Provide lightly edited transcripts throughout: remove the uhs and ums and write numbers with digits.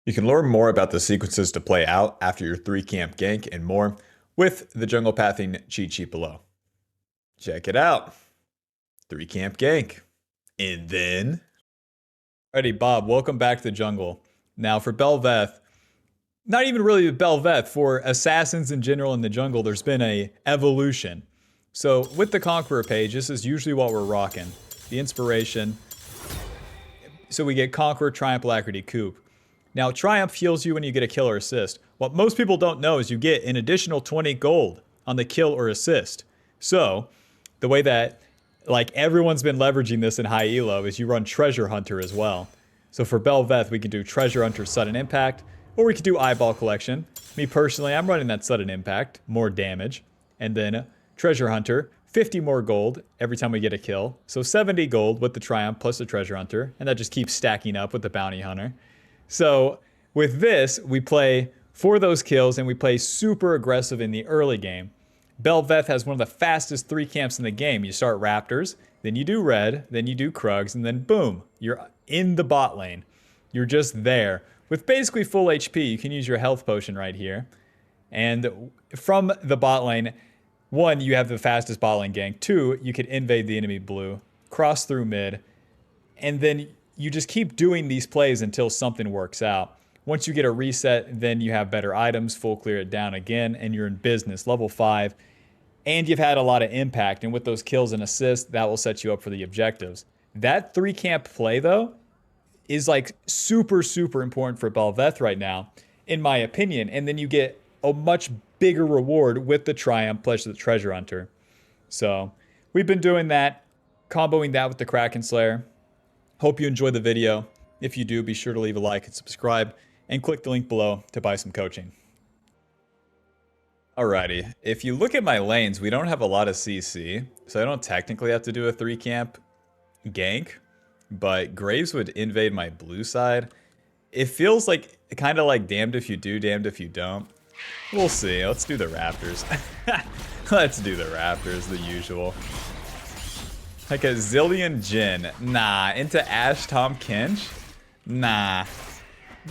You can learn more about the sequences to play out after your 3-camp gank and more with the jungle pathing cheat sheet below. Check it out. 3-camp gank. And then... Alrighty, Bob, welcome back to the jungle. Now for Belveth, not even really Belveth, for assassins in general in the jungle, there's been a evolution. So with the Conqueror page, this is usually what we're rocking. The inspiration. So we get Conqueror, Triumph, Alacrity, Coup. Now, Triumph heals you when you get a kill or assist. What most people don't know is you get an additional 20 gold on the kill or assist. So, the way that, like, everyone's been leveraging this in high elo is you run Treasure Hunter as well. So for Belveth, we can do Treasure Hunter Sudden Impact, or we could do Eyeball Collection. Me personally, I'm running that Sudden Impact, more damage. And then Treasure Hunter, 50 more gold every time we get a kill. So 70 gold with the Triumph plus the Treasure Hunter, and that just keeps stacking up with the Bounty Hunter. So with this, we play for those kills and we play super aggressive in the early game. Belveth has one of the fastest 3 camps in the game. You start Raptors, then you do Red, then you do Krugs, and then boom, you're in the bot lane. You're just there. With basically full HP, you can use your health potion right here. And from the bot lane, 1, you have the fastest bot lane gank. 2, you could invade the enemy blue, cross through mid, and then you just keep doing these plays until something works out. Once you get a reset, then you have better items, full clear it down again, and you're in business, level 5. And you've had a lot of impact, and with those kills and assists, that will set you up for the objectives. That 3-camp play, though, is like super, super important for Belveth right now, in my opinion. And then you get a much bigger reward with the Triumph plus the Treasure Hunter. So we've been doing that, comboing that with the Kraken Slayer. Hope you enjoyed the video. If you do, be sure to leave a like and subscribe, and click the link below to buy some coaching. Alrighty, if you look at my lanes, we don't have a lot of CC, so I don't technically have to do a 3-camp gank, but Graves would invade my blue side. It feels like kind of like damned if you do, damned if you don't. We'll see. Let's do the Raptors. Let's do the Raptors, the usual. Like a zillion Jin. Nah. Into Ashe Tahm Kench? Nah.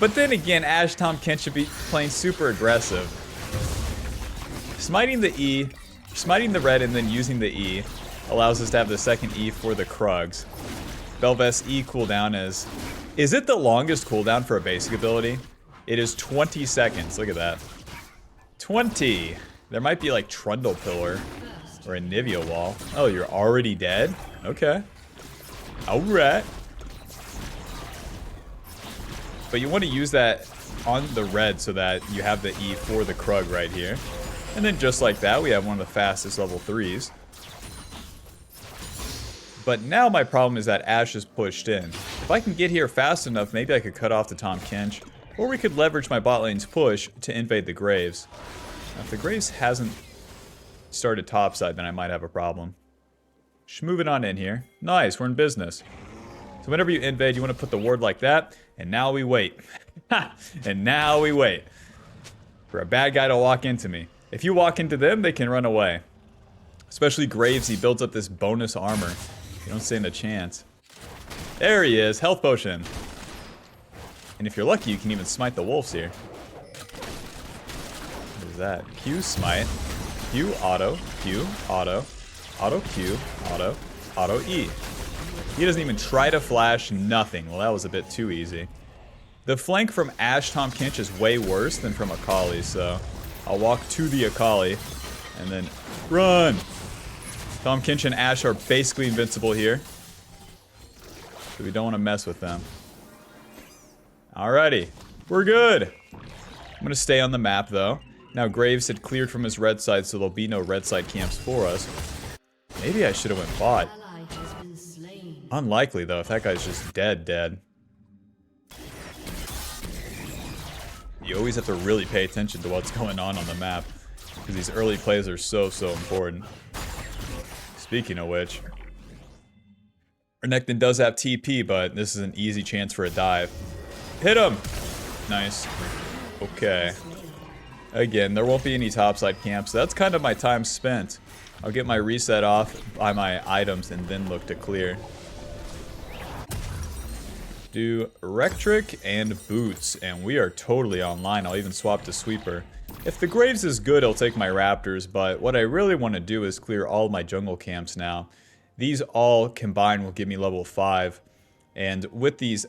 But then again, Ashe Tahm Kench should be playing super aggressive. Smiting the E, smiting the red, and then using the E allows us to have the second E for the Krugs. Belveth's E cooldown is it the longest cooldown for a basic ability? It is 20 seconds. Look at that. 20. There might be like Trundle Pillar or a Nivea Wall. Oh, you're already dead? Okay. Alright. But you want to use that on the red so that you have the E for the Krug right here. And then just like that, we have one of the fastest level 3s. But now my problem is that Ashe is pushed in. If I can get here fast enough, maybe I could cut off the Tahm Kench. Or we could leverage my bot lane's push to invade the Graves. Now, if the Graves hasn't started topside, then I might have a problem. Just moving on in here. Nice, we're in business. So whenever you invade, you want to put the ward like that. And now we wait. And now we wait. For a bad guy to walk into me. If you walk into them, they can run away. Especially Graves, he builds up this bonus armor. You don't stand a chance. There he is, health potion. And if you're lucky, you can even smite the wolves here. What is that? Q smite. Q auto. Q auto. Auto Q. Auto. Auto E. He doesn't even try to flash, nothing. Well, that was a bit too easy. The flank from Ashe Tahm Kench is way worse than from Akali, so I'll walk to the Akali and then run. Tahm Kench and Ashe are basically invincible here, so we don't want to mess with them. Alrighty, we're good. I'm going to stay on the map, though. Now, Graves had cleared from his red side, so there'll be no red side camps for us. Maybe I should have went bot. Unlikely, though, if that guy's just dead. You always have to really pay attention to what's going on the map, because these early plays are so important. Speaking of which, Renekton does have TP, but this is an easy chance for a dive. Hit him! Nice. Okay. Again, there won't be any topside camps. That's kind of my time spent. I'll get my reset off, buy my items, and then look to clear. do Rectric and Boots, and we are totally online. I'll even swap to Sweeper. If the Graves is good, I'll take my Raptors, but what I really want to do is clear all my jungle camps now. These all combined will give me level 5, and with these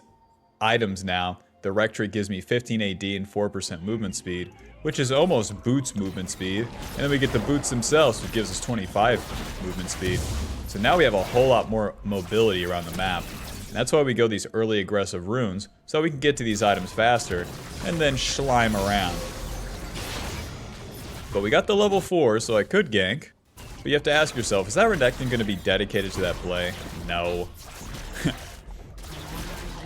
items now, the Rectric gives me 15 AD and 4% movement speed, which is almost Boots movement speed, and then we get the Boots themselves, which gives us 25 movement speed. So now we have a whole lot more mobility around the map. And that's why we go these early aggressive runes, so we can get to these items faster, and then slime around. But we got the level 4, so I could gank. But you have to ask yourself, is that Renekton going to be dedicated to that play? No.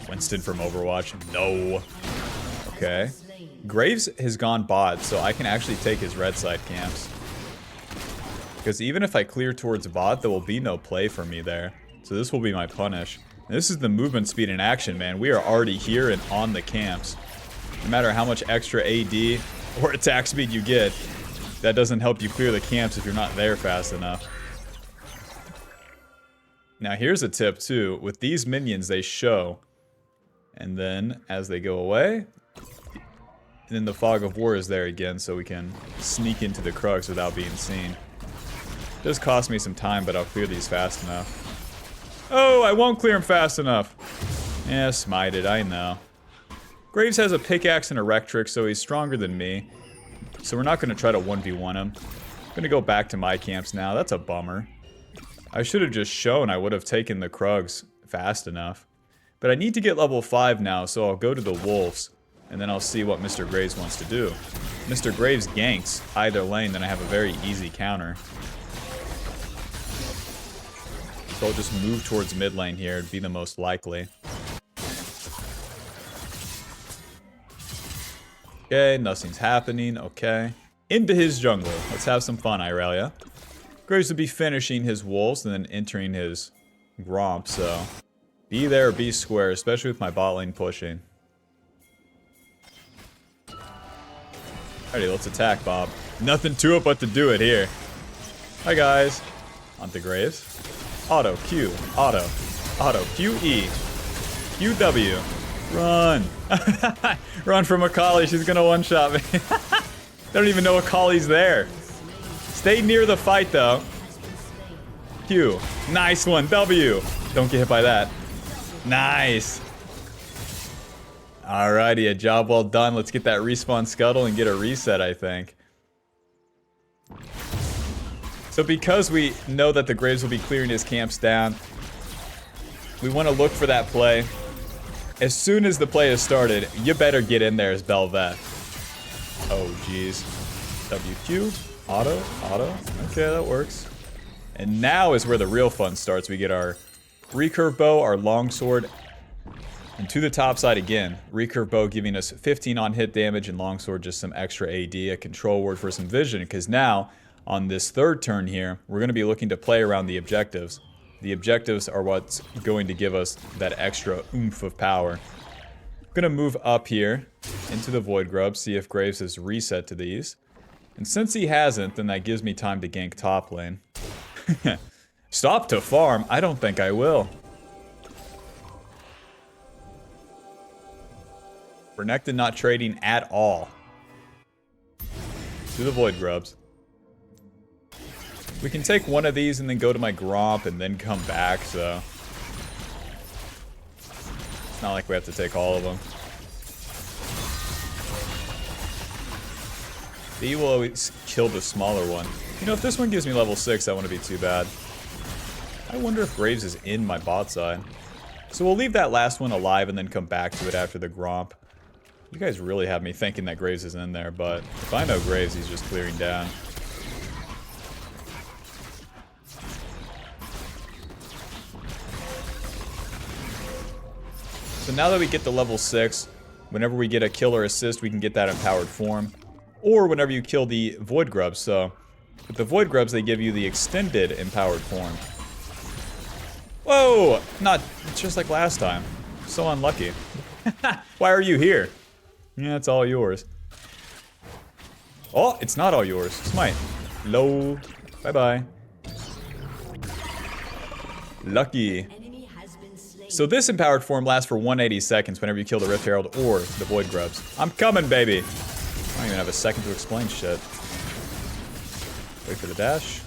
Winston from Overwatch? No. Okay. Graves has gone bot, so I can actually take his red side camps. Because even if I clear towards bot, there will be no play for me there. So this will be my punish. And this is the movement speed in action, man. We are already here and on the camps. No matter how much extra AD or attack speed you get, that doesn't help you clear the camps if you're not there fast enough. Now here's a tip too. With these minions, they show. And then as they go away, and then the Fog of War is there again, so we can sneak into the Krugs without being seen. It does cost me some time, but I'll clear these fast enough. Oh, I won't clear him fast enough. Yeah, smited, I know. Graves has a pickaxe and a Rectric, so he's stronger than me. So we're not going to try to 1v1 him. I'm going to go back to my camps now. That's a bummer. I should have just shown I would have taken the Krugs fast enough. But I need to get level 5 now, so I'll go to the Wolves. And then I'll see what Mr. Graves wants to do. Mr. Graves ganks either lane, then I have a very easy counter. So I'll just move towards mid lane here. It'd be the most likely. Okay, nothing's happening. Okay. Into his jungle. Let's have some fun, Irelia. Graves would be finishing his wolves and then entering his Gromp, so be there or be square, especially with my bot lane pushing. Alrighty, let's attack, Bob. Nothing to it but to do it here. Hi, guys. Onto Graves. Auto, Q, auto, Q, E, Q, W. Run. Run from Akali, she's gonna one-shot me. I don't even know Akali's there. Stay near the fight, though. Q. Nice one, W. Don't get hit by that. Nice. Alrighty, a job well done. Let's get that respawn scuttle and get a reset, I think. So because we know that the Graves will be clearing his camps down, we want to look for that play. As soon as the play has started, you better get in there as Belveth. Oh, jeez. WQ. Auto. Okay, that works. And now is where the real fun starts. We get our recurve bow, our longsword, and to the top side again. Recurve bow giving us 15 on hit damage, and longsword just some extra AD, a control word for some vision, because now on this third turn here, we're going to be looking to play around the objectives. The objectives are what's going to give us that extra oomph of power. I'm going to move up here into the Void Grub, see if Graves has reset to these. And since he hasn't, then that gives me time to gank top lane. Stop to farm? I don't think I will. Renekton not trading at all. To the Void Grubs. We can take one of these and then go to my Gromp and then come back, so it's not like we have to take all of them. B will always kill the smaller one. You know, if this one gives me level 6, that wouldn't be too bad. I wonder if Graves is in my bot side. So we'll leave that last one alive and then come back to it after the Gromp. You guys really have me thinking that Graves is in there, but if I know Graves, he's just clearing down. So now that we get to level 6, whenever we get a kill or assist, we can get that empowered form. Or whenever you kill the Void Grubs, so with the Void Grubs, they give you the extended empowered form. Whoa! Not just like last time. So unlucky. Why are you here? Yeah, it's all yours. Oh, it's not all yours. Smite. Low. Bye-bye. Lucky. So this empowered form lasts for 180 seconds whenever you kill the Rift Herald or the Void Grubs. I'm coming, baby! I don't even have a second to explain shit. Wait for the dash.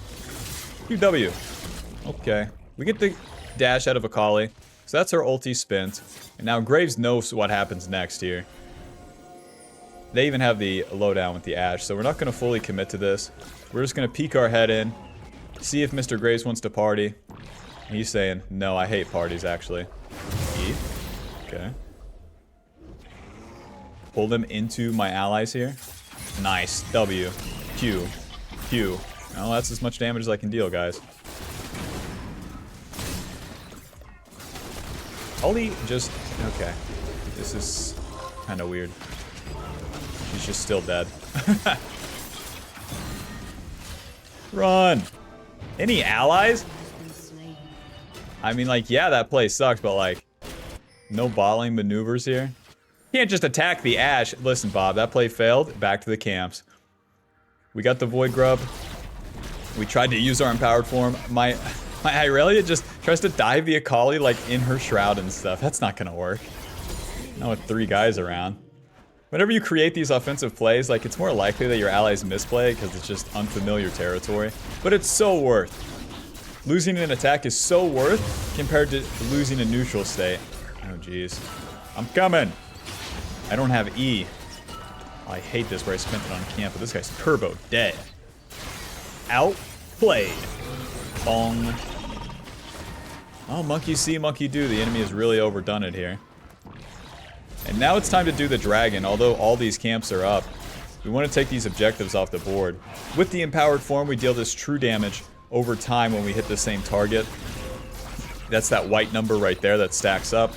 QW. Okay. We get the dash out of Akali. So that's our ulti spent. And now Graves knows what happens next here. They even have the lowdown with the Ashe, so we're not going to fully commit to this. We're just going to peek our head in, see if Mr. Graves wants to party. He's saying, no, I hate parties, actually. E. Okay. Pull them into my allies here. Nice. W. Q. Q. Well, that's as much damage as I can deal, guys. Ollie just... Okay. This is kind of weird. She's just still dead. Run! Any allies? I mean, like, yeah, that play sucks, but, like, no bottling maneuvers here. Can't just attack the Ashe. Listen, Bob, that play failed. Back to the camps. We got the Void Grub. We tried to use our empowered form. My Irelia just tries to dive the Akali, like, in her shroud and stuff. That's not gonna work. Not with 3 guys around. Whenever you create these offensive plays, like, it's more likely that your allies misplay because it's just unfamiliar territory. But it's so worth. Losing an attack is so worth compared to losing a neutral state. Oh, jeez. I'm coming! I don't have E. Oh, I hate this where I spent it on camp, but this guy's turbo dead. Outplayed. Bong. Oh, monkey see, monkey do. The enemy has really overdone it here. And now it's time to do the dragon, although all these camps are up. We want to take these objectives off the board. With the empowered form, we deal this true damage over time when we hit the same target. That's that white number right there that stacks up.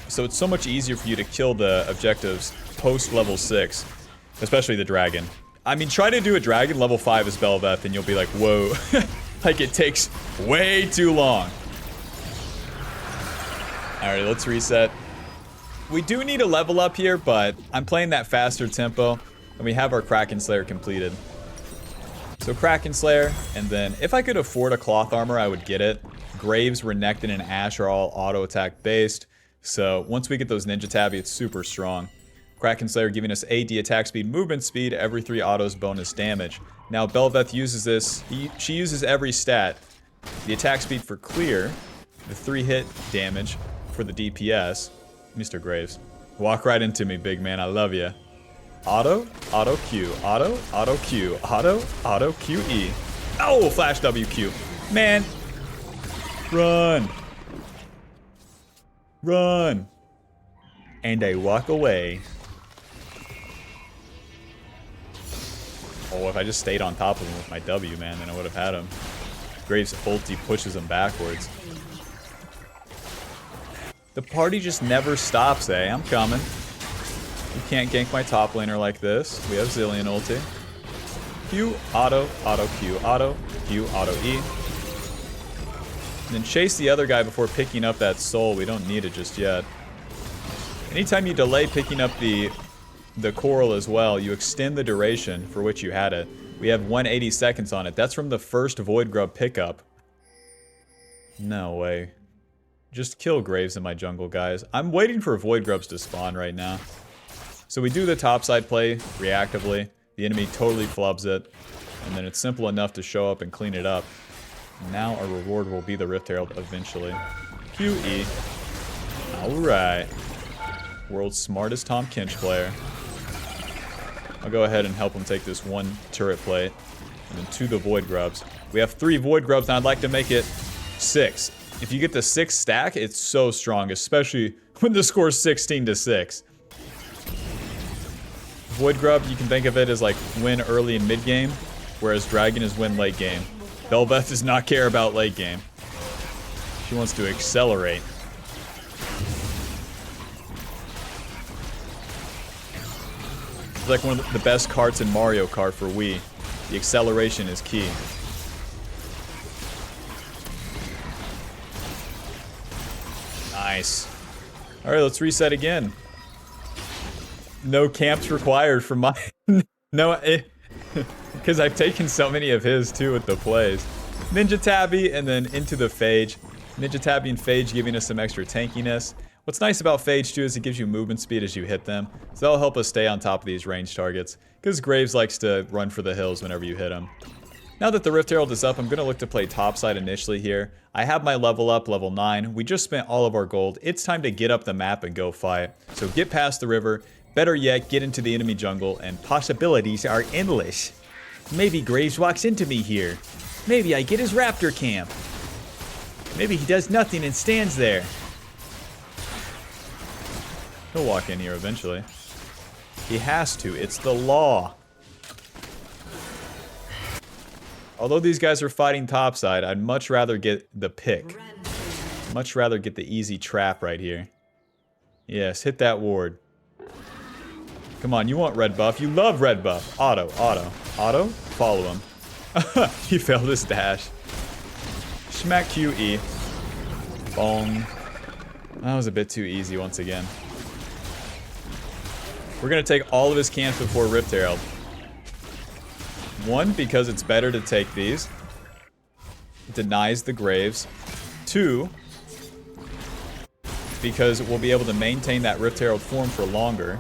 So it's so much easier for you to kill the objectives post level 6, especially the dragon. I mean, try to do a dragon level 5 as Bel'veth and you'll be like, whoa. Like, it takes way too long. Alright, let's reset. We do need a level up here, but I'm playing that faster tempo, and we have our Kraken Slayer completed. So Kraken Slayer, and then if I could afford a cloth armor, I would get it. Graves, Renekton, and Ashe are all auto attack based, so once we get those Ninja Tabby, it's super strong. Kraken Slayer giving us AD attack speed, movement speed, every 3 autos bonus damage. Now Belveth uses this, she uses every stat. The attack speed for clear, the 3 hit damage for the DPS. Mr. Graves. Walk right into me, big man. I love ya. Auto, auto Q, auto, auto Q, auto, auto QE. Oh, flash WQ. Man. Run. Run. And I walk away. Oh, if I just stayed on top of him with my W, man, then I would have had him. Graves' ulti pushes him backwards. The party just never stops, eh? I'm coming. You can't gank my top laner like this. We have Zillion ulti. Q, auto, auto Q, auto, Q, auto E. And then chase the other guy before picking up that soul. We don't need it just yet. Anytime you delay picking up the coral as well, you extend the duration for which you had it. We have 180 seconds on it. That's from the first Void Grub pickup. No way. Just kill Graves in my jungle, guys. I'm waiting for Void Grubs to spawn right now. So we do the topside play reactively. The enemy totally flubs it. And then it's simple enough to show up and clean it up. Now our reward will be the Rift Herald eventually. QE. Alright. World's smartest Tom Kinch player. I'll go ahead and help him take this 1 turret plate. And then 2 the Void Grubs. We have 3 Void Grubs and I'd like to make it 6. If you get the 6 stack, it's so strong, especially when the score's 16-6. Void Grub, you can think of it as like win early and mid game, whereas Dragon is win late game. Bel'veth does not care about late game. She wants to accelerate. It's like one of the best carts in Mario Kart for Wii. The acceleration is key. Nice. Alright, let's reset again. No camps required for my... No, because I've taken so many of his too with the plays. Ninja Tabby and then into the Phage. Ninja tapping Phage giving us some extra tankiness. What's nice about Phage too is it gives you movement speed as you hit them. So that'll help us stay on top of these range targets. Because Graves likes to run for the hills whenever you hit him. Now that the Rift Herald is up, I'm going to look to play topside initially here. I have my level up, level 9. We just spent all of our gold. It's time to get up the map and go fight. So get past the river. Better yet, get into the enemy jungle, and possibilities are endless. Maybe Graves walks into me here. Maybe I get his raptor camp. Maybe he does nothing and stands there. He'll walk in here eventually. He has to. It's the law. Although these guys are fighting topside, I'd much rather get the pick. Much rather get the easy trap right here. Yes, hit that ward. Come on, you want red buff. You love red buff. Auto, auto, auto. Follow him. He failed his dash. Smack QE. Bong. That was a bit too easy once again. We're going to take all of his camps before Rift Herald. One, because it's better to take these. It denies the Graves. Two, because we'll be able to maintain that Rift Herald form for longer.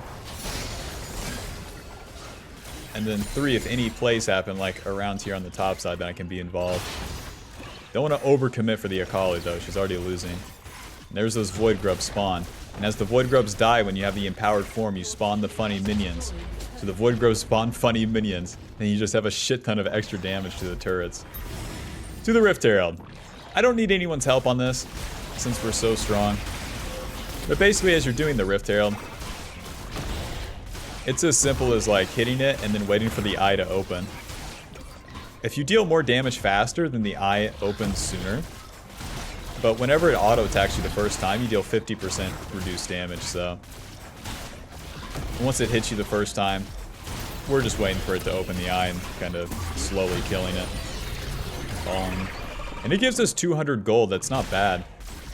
And then three, if any plays happen, like around here on the top side, then I can be involved. Don't want to overcommit for the Akali, though. She's already losing. And there's those Void Grubs spawn. And as the Void Grubs die, when you have the empowered form, you spawn the funny minions. So the Void Grubs spawn funny minions. And you just have a shit ton of extra damage to the turrets. To the Rift Herald. I don't need anyone's help on this, since we're so strong. But basically, as you're doing the Rift Herald, it's as simple as like hitting it and then waiting for the eye to open. If you deal more damage faster, then the eye opens sooner. But whenever it auto attacks you the first time, you deal 50% reduced damage, so. Once it hits you the first time, we're just waiting for it to open the eye and kind of slowly killing it. Bong. And it gives us 200 gold, that's not bad.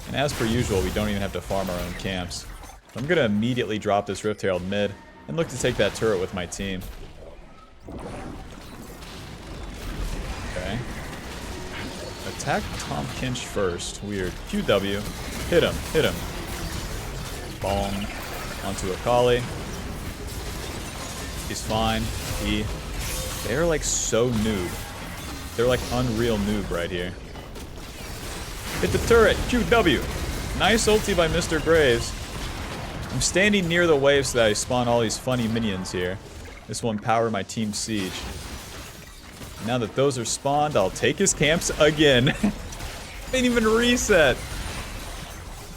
And as per usual, we don't even have to farm our own camps. So I'm gonna immediately drop this Rift Herald mid and look to take that turret with my team. Okay. Attack Tom Kinch first. Weird. QW. Hit him. Hit him. Bong. Onto Akali. He's fine. They're like so noob. They're like unreal noob right here. Hit the turret. QW. Nice ulti by Mr. Graves. I'm standing near the wave so that I spawn all these funny minions here. This will empower my team siege. Now that those are spawned, I'll take his camps again. Didn't even reset.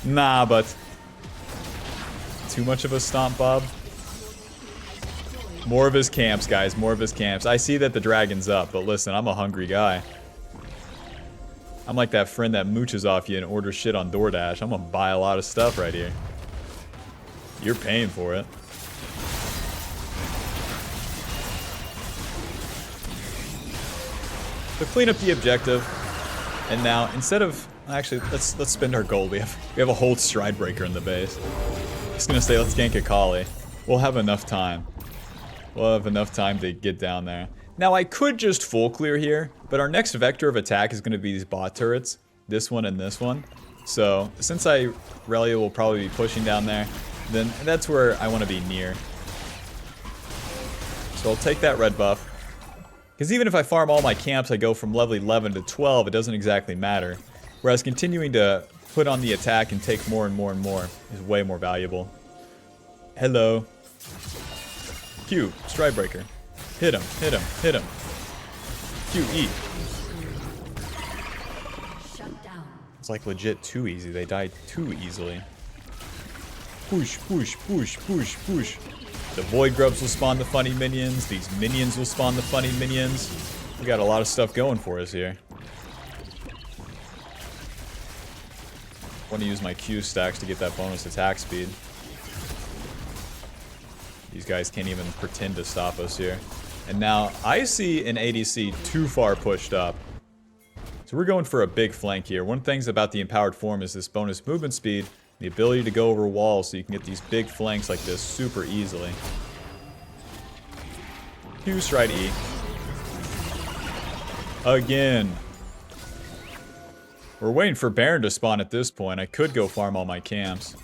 Nah, but too much of a stomp, Bob. More of his camps, guys. More of his camps. I see that the dragon's up, but listen, I'm a hungry guy. I'm like that friend that mooches off you and orders shit on DoorDash. I'm gonna buy a lot of stuff right here. You're paying for it. So clean up the objective. And now, instead of... Actually, let's spend our gold. We have a whole Stride Breaker in the base. Just gonna say, let's gank Akali. We'll have enough time. We'll have enough time to get down there. Now, I could just full clear here, but our next vector of attack is going to be these bot turrets. This one and this one. So, since Relia will probably be pushing down there, then that's where I want to be near. So I'll take that red buff. Because even if I farm all my camps, I go from level 11 to 12, it doesn't exactly matter. Whereas continuing to put on the attack and take more and more and more is way more valuable. Hello. Q, Stride Breaker. Hit him, hit him, hit him. QE. It's like legit too easy. They died too easily. Push, push, push, push, push. The Void Grubs will spawn the funny minions. These minions will spawn the funny minions. We got a lot of stuff going for us here. Want to use my Q stacks to get that bonus attack speed. These guys can't even pretend to stop us here. And now, I see an ADC too far pushed up. So we're going for a big flank here. One of the things about the empowered form is this bonus movement speed, the ability to go over walls so you can get these big flanks like this super easily. Q Stride E. Again. We're waiting for Baron to spawn at this point. I could go farm all my camps.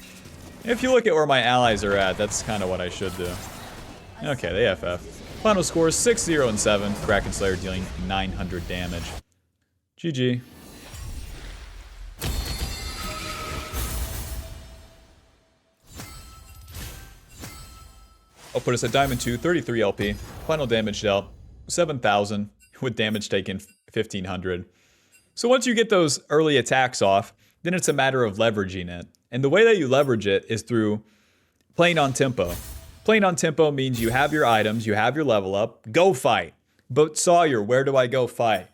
If you look at where my allies are at, that's kind of what I should do. Okay, they FF. Final score is 6-0 and 7. Kraken Slayer dealing 900 damage. GG. I'll put us at Diamond 2, 33 LP. Final damage dealt 7,000 with damage taken 1,500. So once you get those early attacks off, then it's a matter of leveraging it. And the way that you leverage it is through playing on tempo. Playing on tempo means you have your items, you have your level up, go fight. But Sawyer, where do I go fight?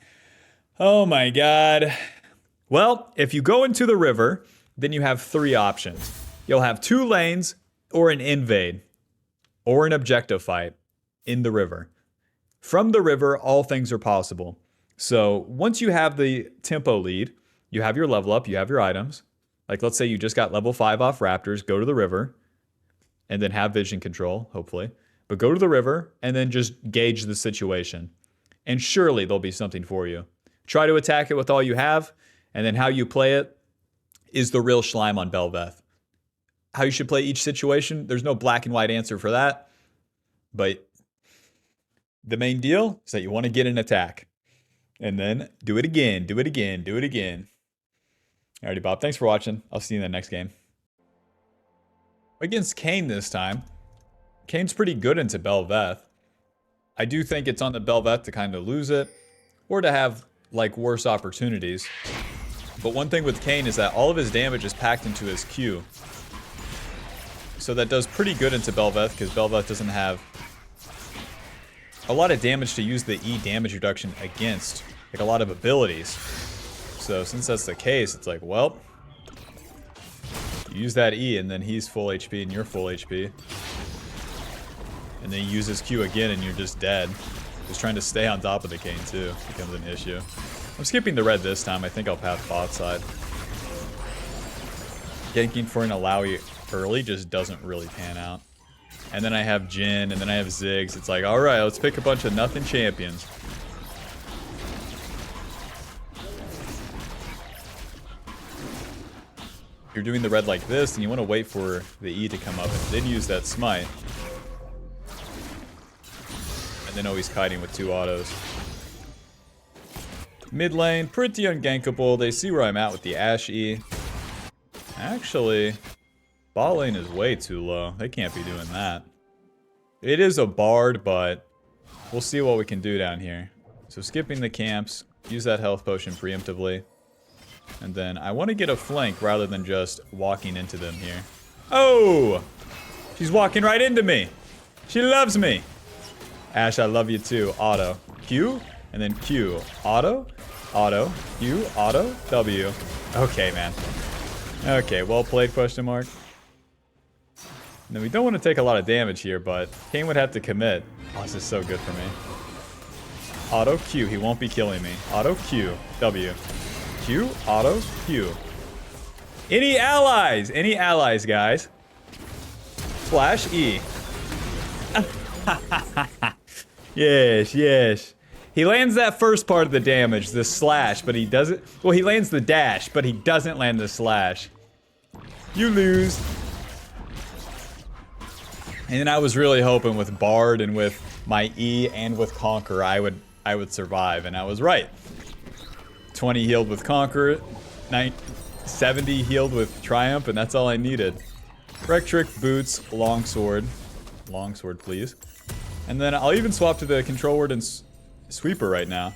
Oh my god. Well, if you go into the river, then you have 3 options. You'll have 2 lanes or an invade or an objective fight in the river. From the river, all things are possible. So once you have the tempo lead, you have your level up, you have your items. Like let's say you just got level 5 off Raptors, go to the river, and then have vision control, hopefully. But go to the river and then just gauge the situation. And surely there'll be something for you. Try to attack it with all you have, and then how you play it is the real Schleim on Belveth. How you should play each situation, there's no black and white answer for that. But the main deal is that you want to get an attack. And then do it again, do it again, do it again. Alrighty, Bob. Thanks for watching. I'll see you in the next game. Against Kayn this time. Kayn's pretty good into Belveth. I do think it's on the Belveth to kind of lose it. Or to have, like, worse opportunities. But one thing with Kayn is that all of his damage is packed into his Q. So that does pretty good into Belveth, because Belveth doesn't have a lot of damage to use the E damage reduction against, like a lot of abilities. So since that's the case, it's like, well, you use that E and then he's full HP and you're full HP. And then he uses Q again and you're just dead. Just trying to stay on top of the Kayn too becomes an issue. I'm skipping the red this time. I think I'll path bot side. Ganking for an Alawi early just doesn't really pan out. And then I have Jhin, and then I have Ziggs. It's like, alright, let's pick a bunch of nothing champions. You're doing the red like this, and you want to wait for the E to come up, and then use that smite. And then always kiting with 2 autos. Mid lane, pretty ungankable. They see where I'm at with the Ashe E. Actually, bot lane is way too low. They can't be doing that. It is a bard, but we'll see what we can do down here. So skipping the camps, use that health potion preemptively. And then I want to get a flank rather than just walking into them here. Oh! She's walking right into me. She loves me. Ashe, I love you too. Auto. Q, and then Q. Auto, auto, Q, auto, W. Okay, man. Okay, well played, question mark. Now, we don't want to take a lot of damage here, but Kayn would have to commit. Oh, this is so good for me. Auto Q, he won't be killing me. Auto Q, W. Q, auto, Q. Any allies? Any allies, guys? Flash E. Yes, yes. He lands that first part of the damage, the slash, but he doesn't... Well, he lands the dash, but he doesn't land the slash. You lose. And then I was really hoping with Bard and with my E and with Conquer, I would survive, and I was right. 20 healed with Conquer, 70 healed with Triumph, and that's all I needed. Rectrick, Boots, Longsword. Longsword, please. And then I'll even swap to the Control Word and Sweeper right now.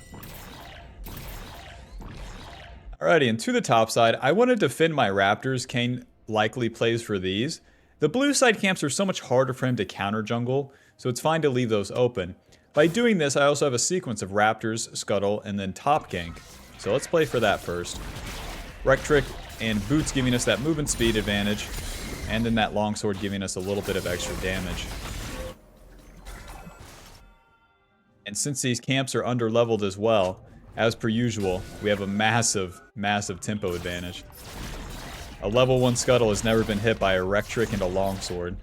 Alrighty, and to the top side, I want to defend my Raptors. Kayn likely plays for these. The blue side camps are so much harder for him to counter jungle, so it's fine to leave those open. By doing this, I also have a sequence of Raptors, Scuttle, and then top gank. So let's play for that first. Rectrick and Boots giving us that movement speed advantage, and then that Longsword giving us a little bit of extra damage. And since these camps are under-leveled as well, as per usual, we have a massive, massive tempo advantage. A level 1 Scuttle has never been hit by a Rectrick and a Longsword.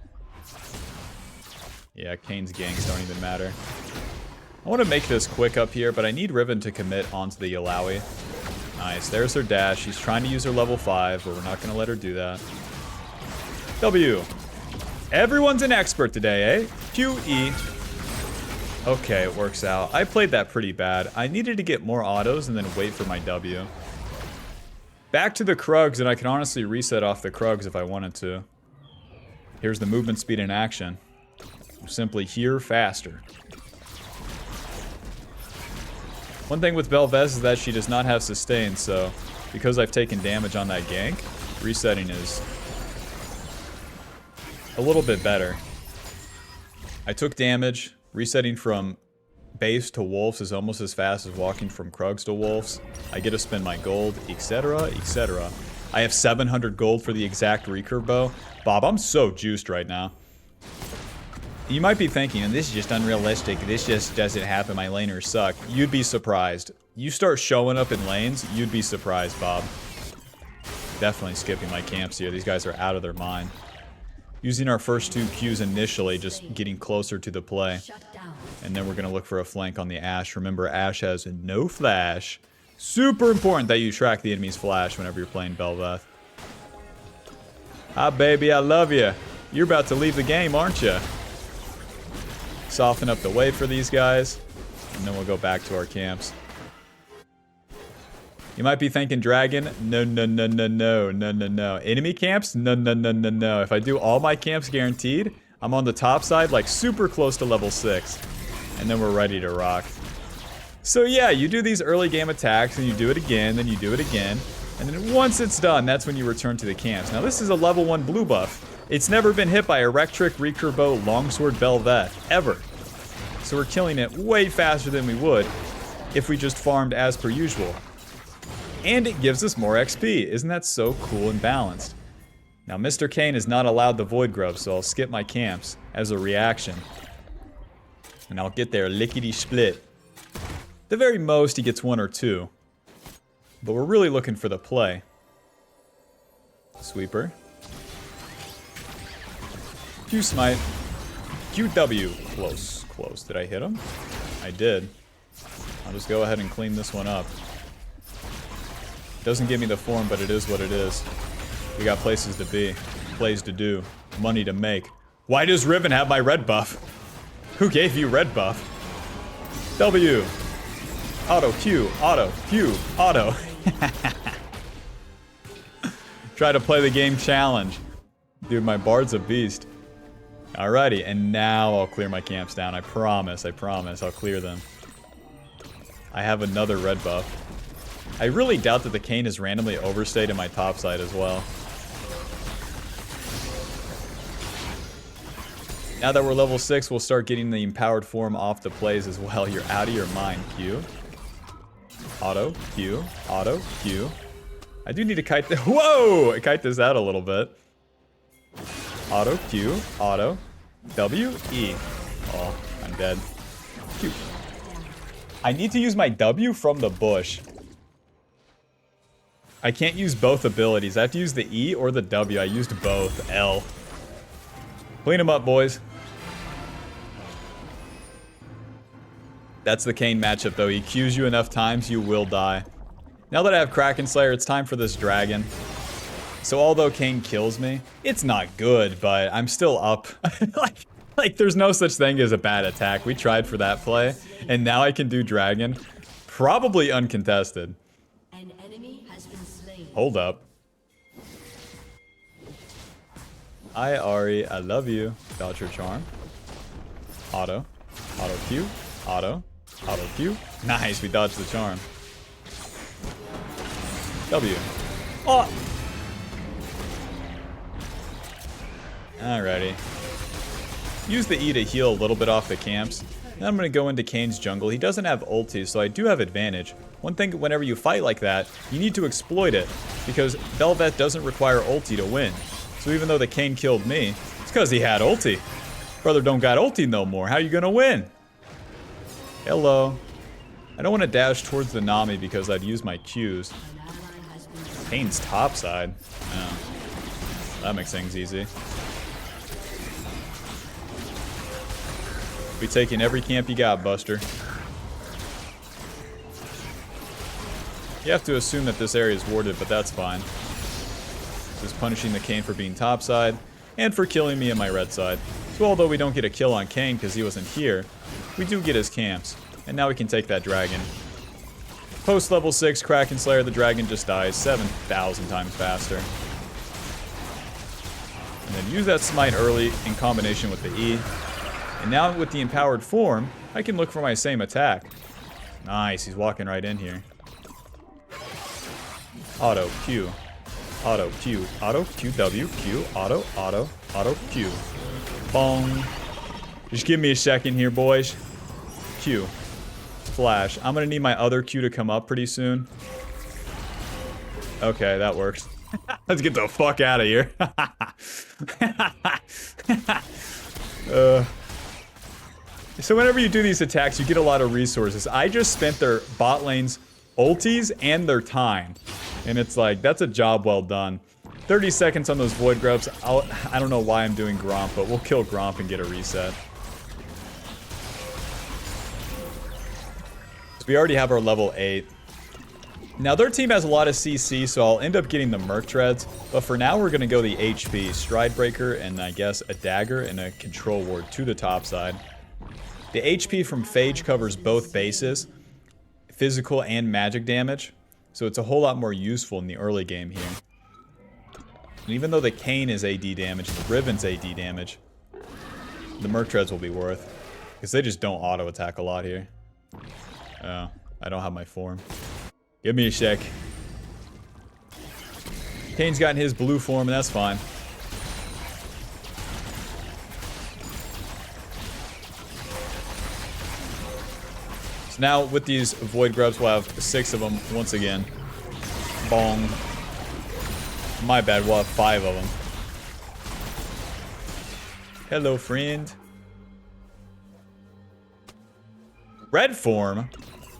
Yeah, Kayn's ganks don't even matter. I want to make this quick up here, but I need Riven to commit onto the Illaoi. Nice. There's her dash. She's trying to use her level 5, but we're not going to let her do that. W. Everyone's an expert today, eh? QE. Okay, it works out. I played that pretty bad. I needed to get more autos and then wait for my W. Back to the Krugs, and I can honestly reset off the Krugs if I wanted to. Here's the movement speed in action. Simply here faster. One thing with Belveth is that she does not have sustain, so because I've taken damage on that gank, resetting is a little bit better. I took damage. Resetting from base to wolves is almost as fast as walking from Krugs to wolves. I get to spend my gold, etc., etc. I have 700 gold for the exact recurve bow. Bob, I'm so juiced right now. You might be thinking, and this is just unrealistic, this just doesn't happen, my laners suck. You'd be surprised. You start showing up in lanes, you'd be surprised, Bob. Definitely skipping my camps here. These guys are out of their mind. Using our first 2 Qs initially, just getting closer to the play. And then we're going to look for a flank on the Ashe. Remember, Ashe has no flash. Super important that you track the enemy's flash whenever you're playing Belveth. Ah, baby, I love you. You're about to leave the game, aren't you? Soften up the way for these guys. And then we'll go back to our camps. You might be thinking dragon. No, no, no, no, no, no, no, no. Enemy camps? No, no, no, no, no. If I do all my camps guaranteed, I'm on the top side, like super close to level 6. And then we're ready to rock. So yeah, you do these early game attacks, and you do it again, then you do it again. And then once it's done, that's when you return to the camps. Now this is a level 1 blue buff. It's never been hit by a Rectric, Recurve Bow, Longsword, Belveth, ever. So we're killing it way faster than we would if we just farmed as per usual. And it gives us more XP. Isn't that so cool and balanced? Now, Mr. Kane is not allowed the Void Grub, so I'll skip my camps as a reaction. And I'll get there lickety-split. The very most, he gets 1 or 2. But we're really looking for the play. Sweeper. Q smite. QW. Close, close. Did I hit him? I did. I'll just go ahead and clean this one up. Doesn't give me the form, but it is what it is. We got places to be, plays to do, money to make. Why does Riven have my red buff? Who gave you red buff? W. Auto, Q, auto, Q, auto. Try to play the game challenge. Dude, my bard's a beast. Alrighty, and now I'll clear my camps down. I promise, I'll clear them. I have another red buff. I really doubt that the Kane is randomly overstayed in my top side as well. Now that we're level 6, we'll start getting the empowered form off the plays as well. You're out of your mind, Q. Auto, Q, auto, Q. I do need to kite the— whoa! Kite this out a little bit. Auto, Q, auto, W, E. Oh, I'm dead. Q. I need to use my W from the bush. I can't use both abilities. I have to use the E or the W. I used both. L. Clean them up, boys. That's the Kane matchup, though. He Qs you enough times, you will die. Now that I have Kraken Slayer, it's time for this dragon. So although Kane kills me, it's not good, but I'm still up. like, there's no such thing as a bad attack. We tried for that play, and now I can do dragon. Probably uncontested. An enemy has been slain. Hold up. Hi, Ari. I love you. Dodge your charm. Auto. Auto Q. Auto. Auto Q. Nice, we dodged the charm. W. Oh! Alrighty. Use the E to heal a little bit off the camps. Then I'm going to go into Kane's jungle. He doesn't have ulti, so I do have advantage. One thing, whenever you fight like that, you need to exploit it, because Belveth doesn't require ulti to win. So even though the Kane killed me, it's because he had ulti. Brother don't got ulti no more. How you going to win? Hello. I don't want to dash towards the Nami because I'd use my Qs. Kane's topside. Oh. That makes things easy. Be taking every camp you got, Buster. You have to assume that this area is warded, but that's fine. This is punishing the Kayn for being topside, and for killing me on my red side. So although we don't get a kill on Kayn because he wasn't here, we do get his camps. And now we can take that dragon. Post level 6 Kraken Slayer, the dragon just dies 7,000 times faster. And then use that smite early in combination with the E. And now with the empowered form, I can look for my same attack. Nice, he's walking right in here. Auto, Q. Auto, Q. Auto, Q, W, Q. Auto, auto, auto, Q. Bong. Just give me a second here, boys. Q. Flash. I'm gonna need my other Q to come up pretty soon. Okay, that works. Let's get the fuck out of here. So whenever you do these attacks, you get a lot of resources. I just spent their bot lane's ultis and their time. And it's like, that's a job well done. 30 seconds on those Void Grubs. I don't know why I'm doing Gromp, but we'll kill Gromp and get a reset. So we already have our level 8. Now their team has a lot of CC, so I'll end up getting the Merc Treads. But for now, we're going to go the HP. Stride Breaker and I guess a Dagger and a Control Ward to the top side. The HP from Phage covers both bases, physical and magic damage. So it's a whole lot more useful in the early game here. And even though the Kayn is AD damage, the Riven's AD damage, the Merc Treads will be worth. Because they just don't auto attack a lot here. Oh, I don't have my form. Give me a sec. Kayn's gotten his blue form, and that's fine. So now, with these Void Grubs, we'll have 6 of them once again. Bong. My bad, we'll have 5 of them. Hello, friend. Red form?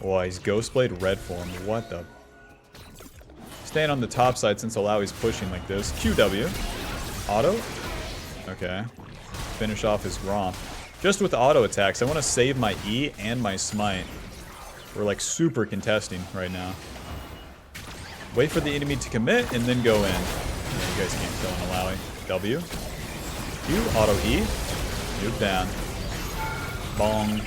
Oh, he's Ghostblade red form. What the? Staying on the top side since Alawi's pushing like this. QW. Auto? Okay. Finish off his Gromp. Just with auto attacks, I want to save my E and my Smite. We're like super contesting right now. Wait for the enemy to commit and then go in. Yeah, you guys can't kill an Alawi. W. Q. Auto E. Move down. Bong.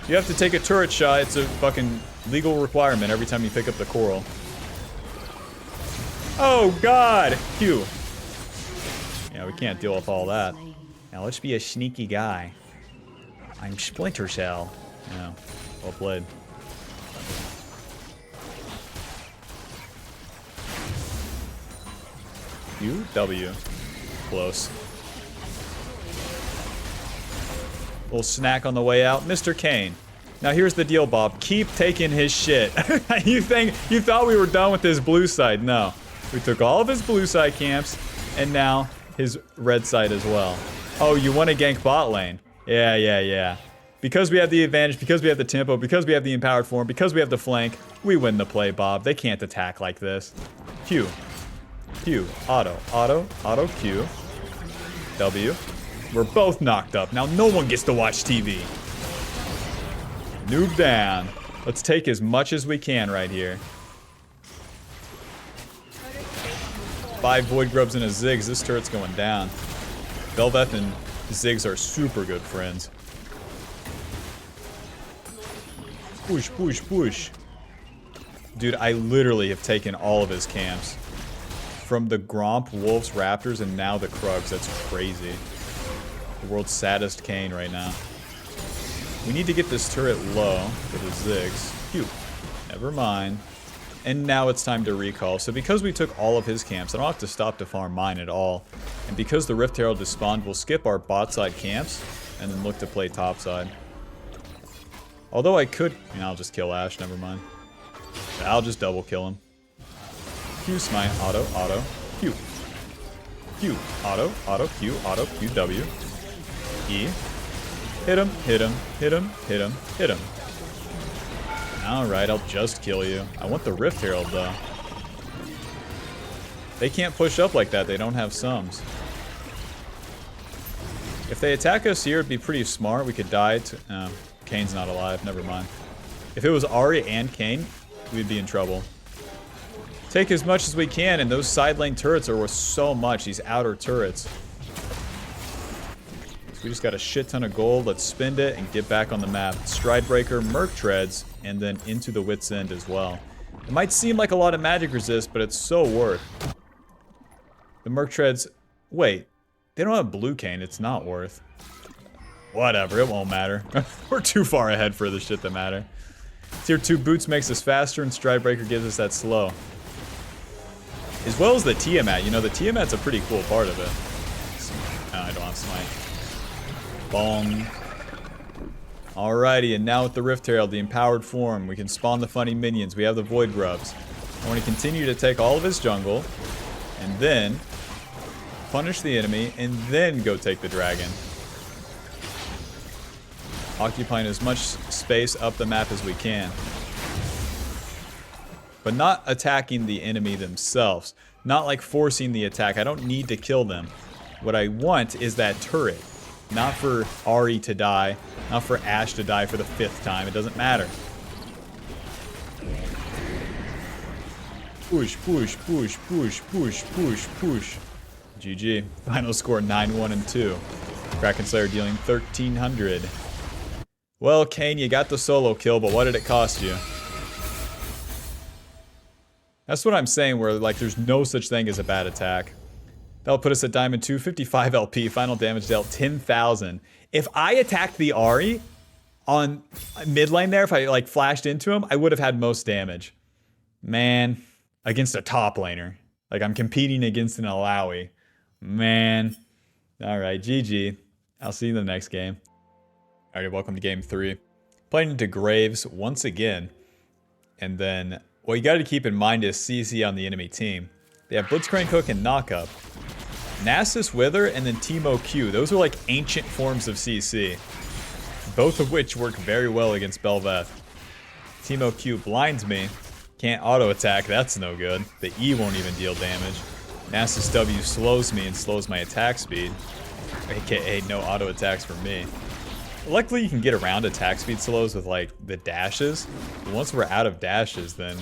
You have to take a turret shot. It's a fucking legal requirement every time you pick up the coral. Oh god! Q. Yeah, we can't deal with all that. Now let's be a sneaky guy. I'm Splinter Cell. Yeah, well played. Q, W. Close. Little snack on the way out. Mr. Kayn. Now here's the deal, Bob. Keep taking his shit. You thought we were done with his blue side. No. We took all of his blue side camps, and now his red side as well. Oh, you want to gank bot lane? Yeah. Because we have the advantage, because we have the tempo, because we have the empowered form, because we have the flank, we win the play, Bob. They can't attack like this. Q. Q. Auto. Auto. Auto. Q. W. We're both knocked up. Now no one gets to watch TV. Noob down. Let's take as much as we can right here. 5 Void Grubs and a Ziggs. This turret's going down. Belveth and Ziggs are super good friends. Push, push, push. Dude, I literally have taken all of his camps. From the Gromp, Wolves, Raptors, and now the Krugs. That's crazy. The world's saddest Kayn right now. We need to get this turret low for the Ziggs. Phew. Never mind. And now it's time to recall. So because we took all of his camps, I don't have to stop to farm mine at all. And because the Rift Herald is spawned, we'll skip our bot side camps and then look to play top side. Although I could... I'll just kill Ashe, never mind. I'll just double kill him. Q smite, auto, auto, Q. Q, auto, auto, Q, auto, Q, W. E. Hit him, hit him, hit him, hit him, hit him. Alright, I'll just kill you. I want the Rift Herald, though. They can't push up like that. They don't have sums. If they attack us here, it'd be pretty smart. We could die to... Kayn's not alive. Never mind. If it was Ahri and Kayn, we'd be in trouble. take as much as we can, and those side lane turrets are worth so much, these outer turrets. So we just got a shit ton of gold. Let's spend it and get back on the map. Stridebreaker, Merc Treads, and then into the Wit's End as well. It might seem like a lot of magic resist, but it's so worth. The Merc Treads... Wait, they don't have Blue Cane. It's not worth. Whatever, it won't matter. We're too far ahead for the shit that matter. Tier 2 Boots makes us faster, and Stridebreaker gives us that slow. As well as the Tiamat. You know, the Tiamat's a pretty cool part of it. Oh, I don't have Smite. Bong. Alrighty, and now with the Rift Herald, the empowered form, we can spawn the funny minions. We have the Void Grubs. I want to continue to take all of his jungle, and then punish the enemy, and then go take the dragon. Occupying as much space up the map as we can. But not attacking the enemy themselves. Not like forcing the attack. I don't need to kill them. What I want is that turret. Not for Ahri to die. Not for Ashe to die for the 5th time. It doesn't matter. Push, push, push, push, push, push, push. GG. Final score 9-1 and 2. Kraken Slayer dealing 1,300. Well, Kane, you got the solo kill, but what did it cost you? That's what I'm saying, where like there's no such thing as a bad attack. That'll put us at Diamond 2, 55 LP, final damage dealt 10,000. If I attacked the Ahri on mid lane there, if I like flashed into him, I would have had most damage. Man, against a top laner. Like I'm competing against an Alawi. Man. Alright, GG. I'll see you in the next game. Alright, welcome to game 3. Playing into Graves once again. And then, what you gotta keep in mind is CC on the enemy team. They have Blitzcrank Hook and Knockup. Nasus Wither and then Teemo Q. Those are like ancient forms of CC. Both of which work very well against Belveth. Teemo Q blinds me. Can't auto attack, that's no good. The E won't even deal damage. Nasus W slows me and slows my attack speed. AKA no auto attacks for me. Luckily you can get around attack speed slows with like the dashes. But once we're out of dashes, then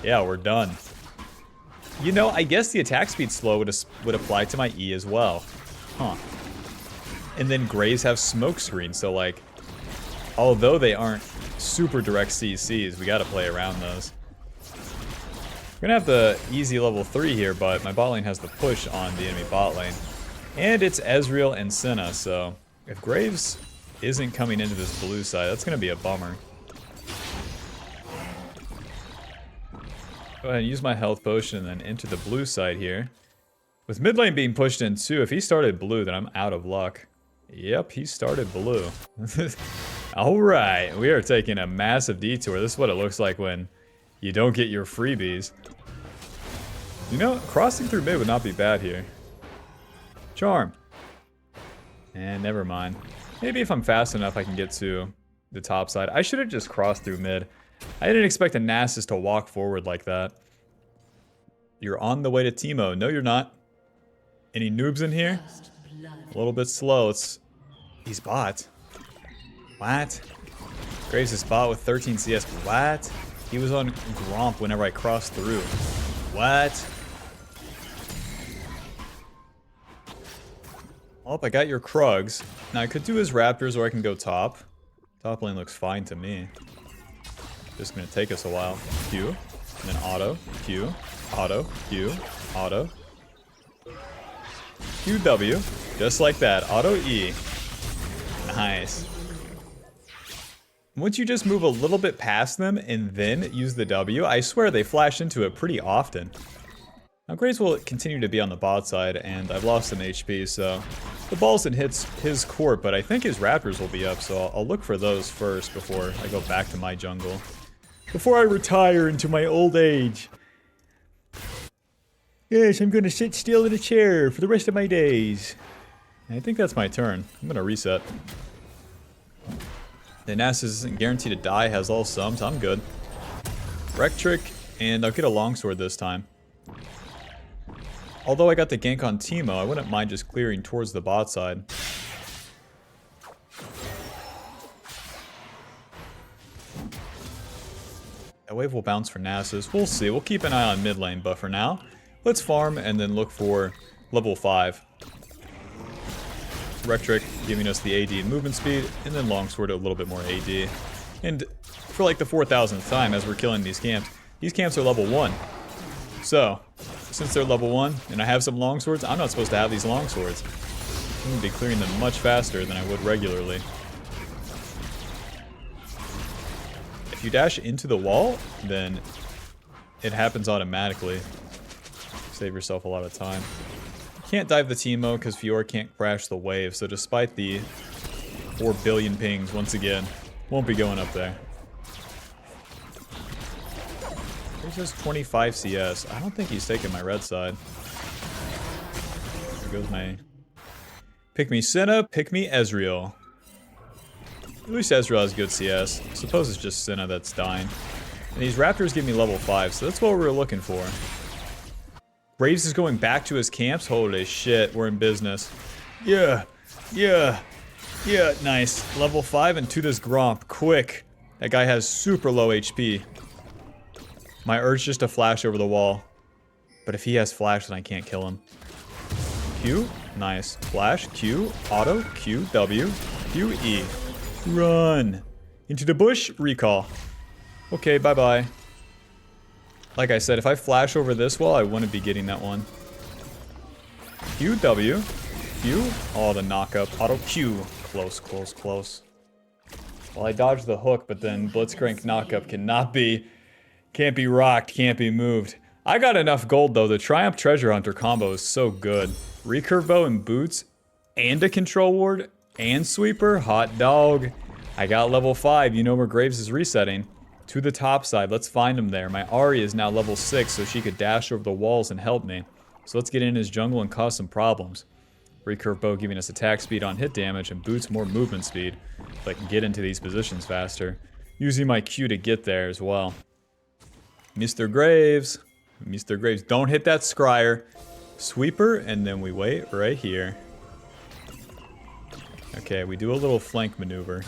yeah, we're done. You know, I guess the attack speed slow would apply to my E as well. Huh. And then Graves have smoke screen, so like, although they aren't super direct CCs, we gotta play around those. We're gonna have the easy level 3 here, but my bot lane has the push on the enemy bot lane. And it's Ezreal and Senna, so if Graves isn't coming into this blue side, that's gonna be a bummer. Go ahead and use my health potion and then enter the blue side here. With mid lane being pushed in too, if he started blue, then I'm out of luck. Yep, he started blue. Alright, we are taking a massive detour. This is what it looks like when you don't get your freebies. You know, crossing through mid would not be bad here. Charm. And never mind. Maybe if I'm fast enough I can get to the top side. I should have just crossed through mid. I didn't expect a Nasus to walk forward like that. You're on the way to Teemo. No, you're not. Any noobs in here? A little bit slow. He's bot. What? Graves is bot with 13 CS. What? He was on Gromp whenever I crossed through. What? Oh, I got your Krugs. Now I could do his Raptors or I can go top. Top lane looks fine to me. Just gonna take us a while. Q, and then auto, Q, auto, Q, auto. QW, just like that. Auto E. Nice. Once you just move a little bit past them and then use the W, I swear they flash into it pretty often. Now Graves will continue to be on the bot side, and I've lost some HP, so the ball's in his court, but I think his Raptors will be up, so I'll look for those first before I go back to my jungle. Before I retire into my old age. Yes, I'm gonna sit still in a chair for the rest of my days. I think that's my turn. I'm gonna reset. The Nasus isn't guaranteed to die, has all sums. I'm good. Wreck Trick, and I'll get a longsword this time. Although I got the gank on Teemo, I wouldn't mind just clearing towards the bot side. That wave will bounce for Nasus. We'll see. We'll keep an eye on mid lane, but for now, let's farm and then look for level 5. Rectrick giving us the AD and movement speed, and then Longsword a little bit more AD. And for like the 4,000th time as we're killing these camps are level 1. So, since they're level 1 and I have some longswords, I'm not supposed to have these longswords. I'm going to be clearing them much faster than I would regularly. If you dash into the wall, then it happens automatically. Save yourself a lot of time. Can't dive the Teemo because Fiora can't crash the wave, so despite the 4 billion pings, once again, won't be going up there. He says 25 CS. I don't think he's taking my red side. There goes my... Pick me Senna, pick me Ezreal. At least Ezreal has good CS. I suppose it's just Senna that's dying. And these Raptors give me level 5, so that's what we were looking for. Graves is going back to his camps. Holy shit, we're in business. Yeah, nice. Level 5 and to this Gromp, quick. That guy has super low HP. My urge just to flash over the wall. But if he has flash, then I can't kill him. Q, nice. Flash, Q, auto, Q, W, Q, E. Run. Into the bush, recall. Okay, bye-bye. Like I said, if I flash over this wall, I wouldn't be getting that one. Q, W, Q, oh, the knockup. Auto Q, close. Well, I dodged the hook, but then Blitzcrank knockup can't be rocked, can't be moved. I got enough gold though. The Triumph Treasure Hunter combo is so good. Recurve bow and boots, and a control ward, and sweeper, hot dog. I got level 5, you know where Graves is resetting. To the top side, let's find him there. My Ahri is now level 6, so she could dash over the walls and help me. So let's get in his jungle and cause some problems. Recurve bow giving us attack speed on hit damage, and boots more movement speed, so I can get into these positions faster. Using my Q to get there as well. Mr. Graves, don't hit that scryer. Sweeper, and then we wait right here. Okay, we do a little flank maneuver.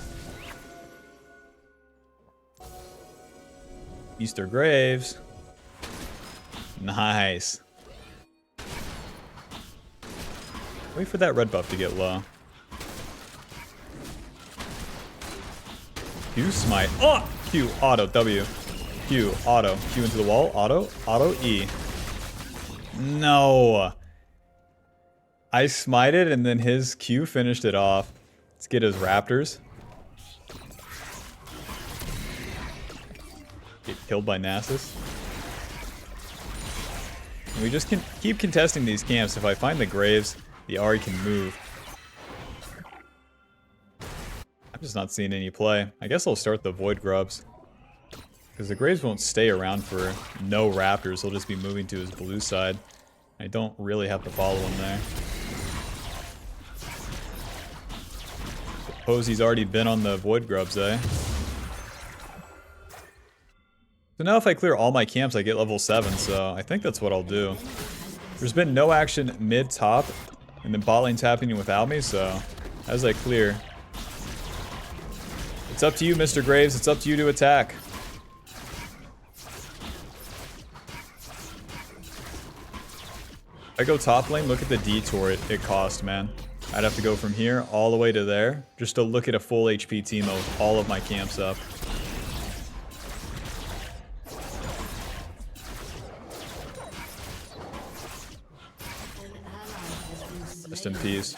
Mr. Graves. Nice. Wait for that red buff to get low. Q smite. Oh! Q, auto, W. Q, auto. Q into the wall, auto, E. No. I smited and then his Q finished it off. Let's get his Raptors. Get killed by Nasus. And we just can keep contesting these camps. If I find the Graves, the Ahri can move. I'm just not seeing any play. I guess I'll start the Void Grubs. Because the Graves won't stay around for no Raptors. He'll just be moving to his blue side. I don't really have to follow him there. Suppose he's already been on the Void Grubs, eh? So now if I clear all my camps, I get level 7, so I think that's what I'll do. There's been no action mid-top, and then bot lane's happening without me, so as I clear... It's up to you, Mr. Graves. It's up to you to attack. If I go top lane, look at the detour it cost, man. I'd have to go from here all the way to there just to look at a full HP Teemo with all of my camps up. Rest in peace.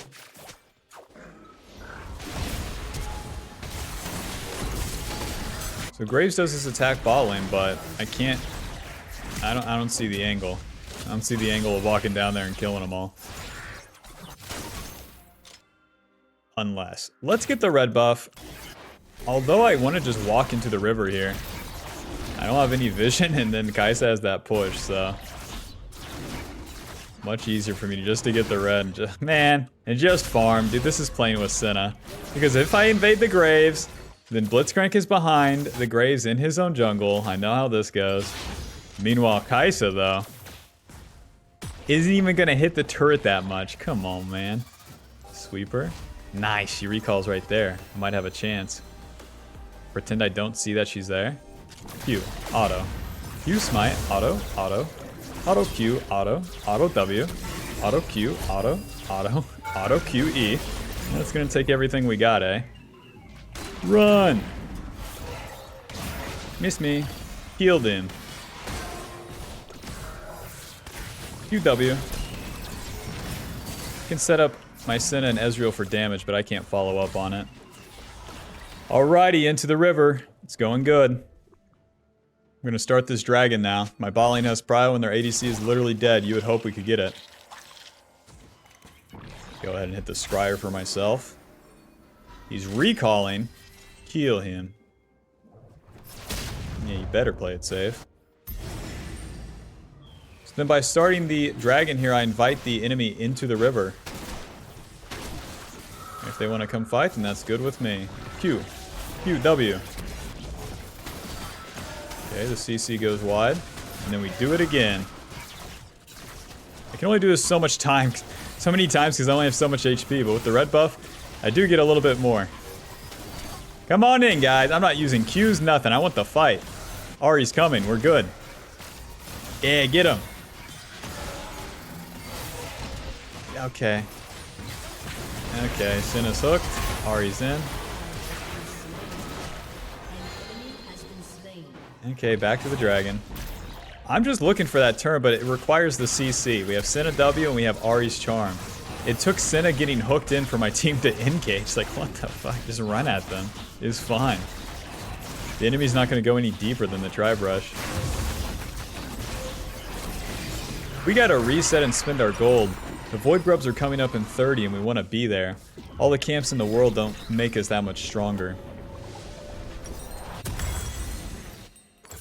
So Graves does his attack bot lane, but I can't. I don't see the angle. I don't see the angle of walking down there and killing them all. Unless. Let's get the red buff. Although I want to just walk into the river here. I don't have any vision, and then Kai'Sa has that push, so... Much easier for me just to get the red. And just farm. Dude, this is playing with Senna. Because if I invade the Graves, then Blitzcrank is behind. The Graves in his own jungle. I know how this goes. Meanwhile, Kai'Sa, though, isn't even going to hit the turret that much. Come on, man. Sweeper. Nice. She recalls right there. I might have a chance. Pretend I don't see that she's there. Q, auto. Q smite, auto, auto. Auto Q, auto, auto W. Auto Q, auto, auto, auto Q, E. That's gonna take everything we got, eh? Run! Miss me. Healed him. QW. I can set up my Senna and Ezreal for damage, but I can't follow up on it. Alrighty, into the river. It's going good. I'm gonna start this dragon now. My bot lane has prio and their ADC is literally dead. You would hope we could get it. Go ahead and hit the Scryer for myself. He's recalling. Kill him. Yeah, you better play it safe. So then by starting the dragon here, I invite the enemy into the river. If they want to come fight, then that's good with me. Q. Q, W. Okay, the CC goes wide. And then we do it again. I can only do this so many times because I only have so much HP, but with the red buff, I do get a little bit more. Come on in, guys. I'm not using Qs, nothing. I want the fight. Ari's coming. We're good. Yeah, get him. Okay. Okay, Senna's hooked. Ari's in. Okay, back to the dragon. I'm just looking for that turn, but it requires the CC. We have Senna W and we have Ari's Charm. It took Senna getting hooked in for my team to engage. Like, what the fuck? Just run at them. It's fine. The enemy's not going to go any deeper than the Tribe Rush. We got to reset and spend our gold. The Void Grubs are coming up in 30 and we want to be there. All the camps in the world don't make us that much stronger.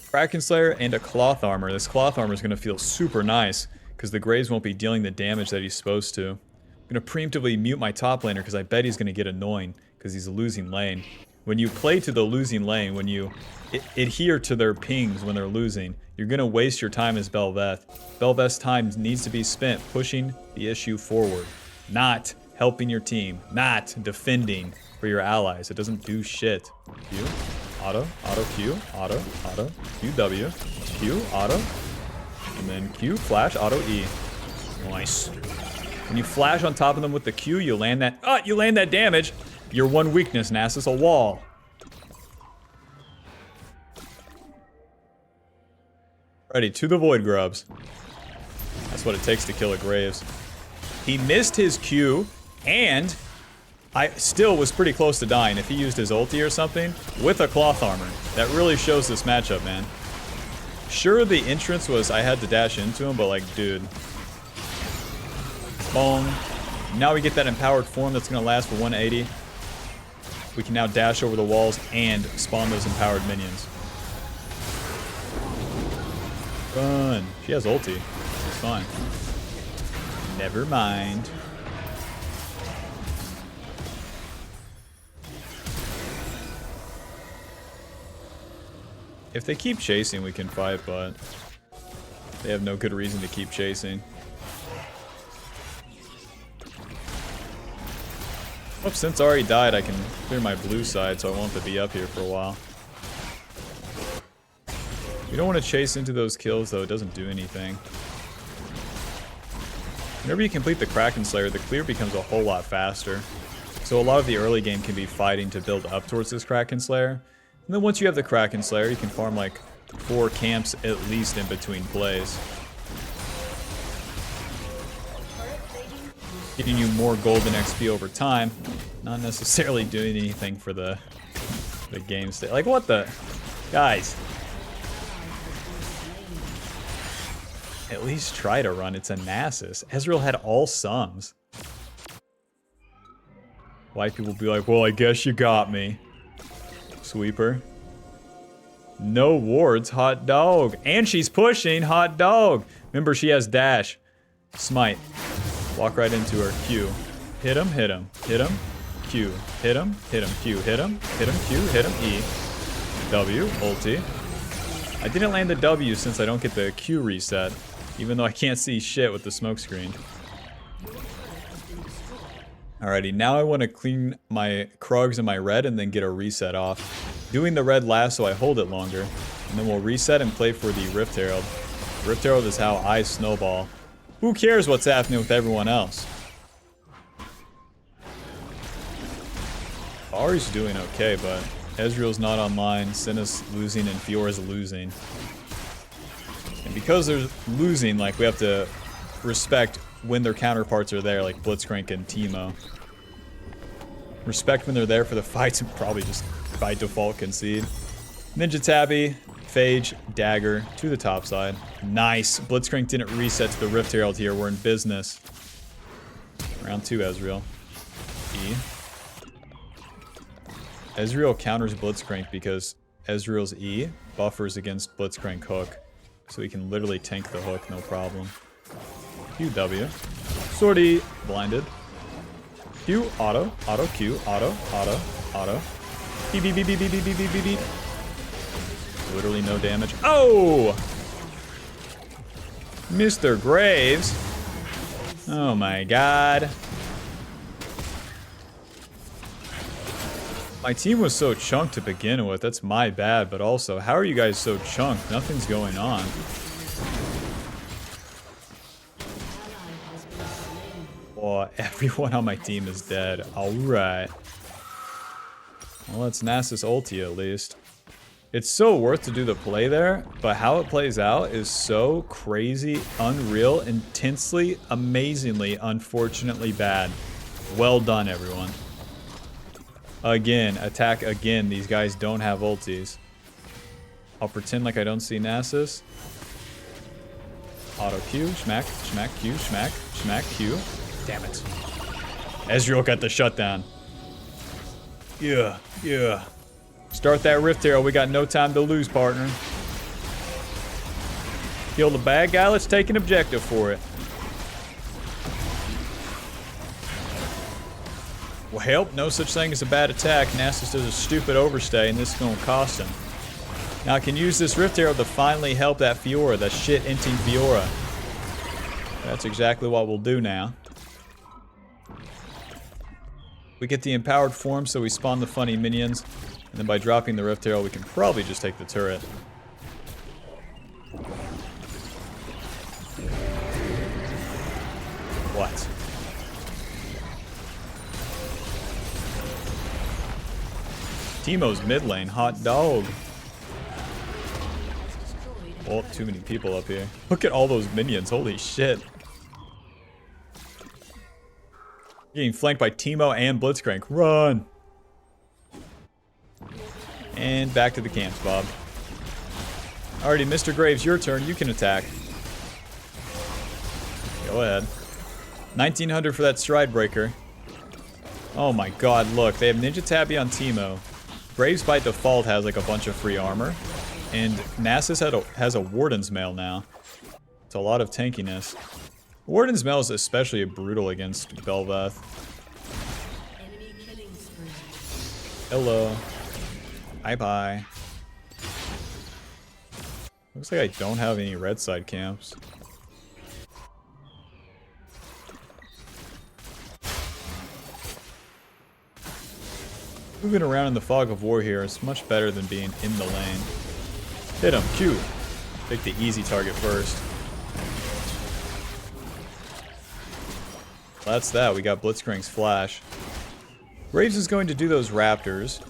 Kraken Slayer and a Cloth Armor. This Cloth Armor is going to feel super nice because the Graves won't be dealing the damage that he's supposed to. I'm going to preemptively mute my top laner because I bet he's going to get annoying because he's a losing lane. When you play to the losing lane, when you adhere to their pings when they're losing, you're going to waste your time as Bel'veth. Bel'veth's time needs to be spent pushing the issue forward, not helping your team, not defending for your allies. It doesn't do shit. Q, auto, auto Q, auto, auto, Q, W, Q, auto, and then Q, flash, auto, E. Nice. When you flash on top of them with the Q, you land that damage. Your one weakness, Nasus, a wall. Ready, to the Void Grubs. That's what it takes to kill a Graves. He missed his Q, and I still was pretty close to dying if he used his ulti or something with a Cloth Armor. That really shows this matchup, man. Sure, the entrance was I had to dash into him, but like, dude. Boom. Now we get that empowered form that's going to last for 180. We can now dash over the walls and spawn those empowered minions. Run. She has ulti. It's fine. Never mind. If they keep chasing, we can fight, but they have no good reason to keep chasing. Oh, since Ari died, I can clear my blue side, so I won't have to be up here for a while. You don't want to chase into those kills, though. It doesn't do anything. Whenever you complete the Kraken Slayer, the clear becomes a whole lot faster. So a lot of the early game can be fighting to build up towards this Kraken Slayer. And then once you have the Kraken Slayer, you can farm like 4 camps at least in between plays. Getting you more gold and XP over time, not necessarily doing anything for the game state. Like, what the? Guys. At least try to run. It's a Nasus. Ezreal had all sums. White people be like, well, I guess you got me. Sweeper. No wards. Hot dog. And she's pushing. Hot dog. Remember, she has dash. Smite. Walk right into her. Q. Hit him. Hit him. Hit him. Q. Hit him. Hit him. Q. Hit him. Hit him. Q. Hit him. E. W. Ulti. I didn't land the W since I don't get the Q reset. Even though I can't see shit with the smoke screen. Alrighty, now I want to clean my Krugs and my red and then get a reset off. doing the red last so I hold it longer. And then we'll reset and play for the Rift Herald. Rift Herald is how I snowball. Who cares what's happening with everyone else? Ari's doing okay, but Ezreal's not online, Sinna's losing, and Fiora's losing. And because they're losing, like, we have to respect when their counterparts are there, like Blitzcrank and Teemo. Respect when they're there for the fights and probably just by default concede. Ninja Tabby, Phage, Dagger to the top side. Nice. Blitzcrank didn't reset to the Rift Herald here. We're in business. Round 2, Ezreal. E. Ezreal counters Blitzcrank because Ezreal's E buffers against Blitzcrank hook. So he can literally tank the hook, no problem. QW. Sortie. Blinded. Q. Auto. Auto. Q. Auto. Auto. Auto. Beep, beep, beep, beep, beep, beep, beep, beep, beep. Literally no damage. Oh! Mr. Graves. Oh my god. My team was so chunked to begin with. That's my bad, but also, how are you guys so chunked? Nothing's going on. Oh, everyone on my team is dead. Alright. Well, it's Nasus ulti at least. It's so worth to do the play there, but how it plays out is so crazy, unreal, intensely, amazingly, unfortunately bad. Well done, everyone. Again, attack again. These guys don't have ultis. I'll pretend like I don't see Nasus. Auto Q, schmack, schmack, Q, schmack, schmack, Q. Damn it. Ezreal got the shutdown. Yeah, yeah. Start that Rift Herald. We got no time to lose, partner. Kill the bad guy. Let's take an objective for it. Well, help. No such thing as a bad attack. Nasus does a stupid overstay, and this is going to cost him. Now I can use this Rift Herald to finally help that Fiora, that shit-inting Fiora. That's exactly what we'll do now. We get the empowered form, so we spawn the funny minions. And then by dropping the Rift Herald, we can probably just take the turret. What? Teemo's mid lane, hot dog. Oh, too many people up here. Look at all those minions, holy shit. Getting flanked by Teemo and Blitzcrank. Run! And back to the camps, Bob. Alrighty, Mr. Graves, your turn. You can attack. Go ahead. 1900 for that stride breaker. Oh my god, look. They have Ninja Tabby on Teemo. Graves by default has like a bunch of free armor. And Nasus has a Warden's Mail now. It's a lot of tankiness. Warden's Mail is especially brutal against Belveth. Hello. Bye-bye. Looks like I don't have any red side camps. Moving around in the fog of war here is much better than being in the lane. Hit him. Q. Pick the easy target first. That's that. We got Blitzcrank's flash. Graves is going to do those raptors.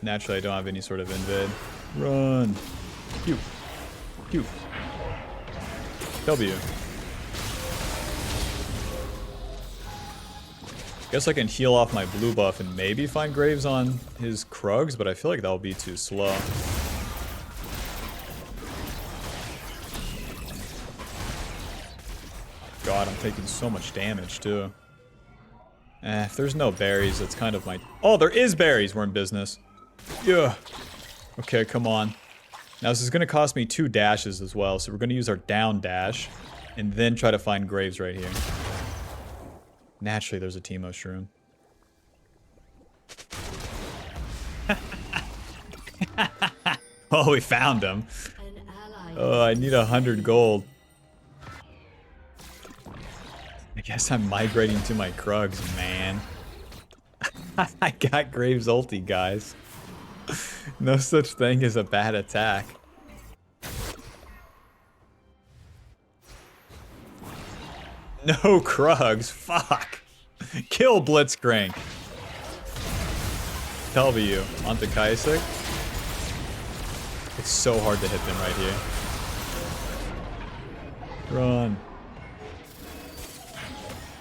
Naturally, I don't have any sort of invade. Run. Q. Q. W. Guess I can heal off my blue buff and maybe find Graves on his Krugs, but I feel like that'll be too slow. God, I'm taking so much damage too. If there's no berries, that's kind of my... Oh, there is berries! We're in business. Yeah. Okay, come on. Now this is going to cost me 2 dashes as well, so we're going to use our down dash and then try to find Graves right here. Naturally, there's a Teemo Shroom. Oh, we found him. Oh, I need 100 gold. I guess I'm migrating to my Krugs, man. I got Graves ulti, guys. No such thing as a bad attack. No Krugs. Fuck. Kill Blitzcrank. W onto Kaisik. It's so hard to hit them right here. Run.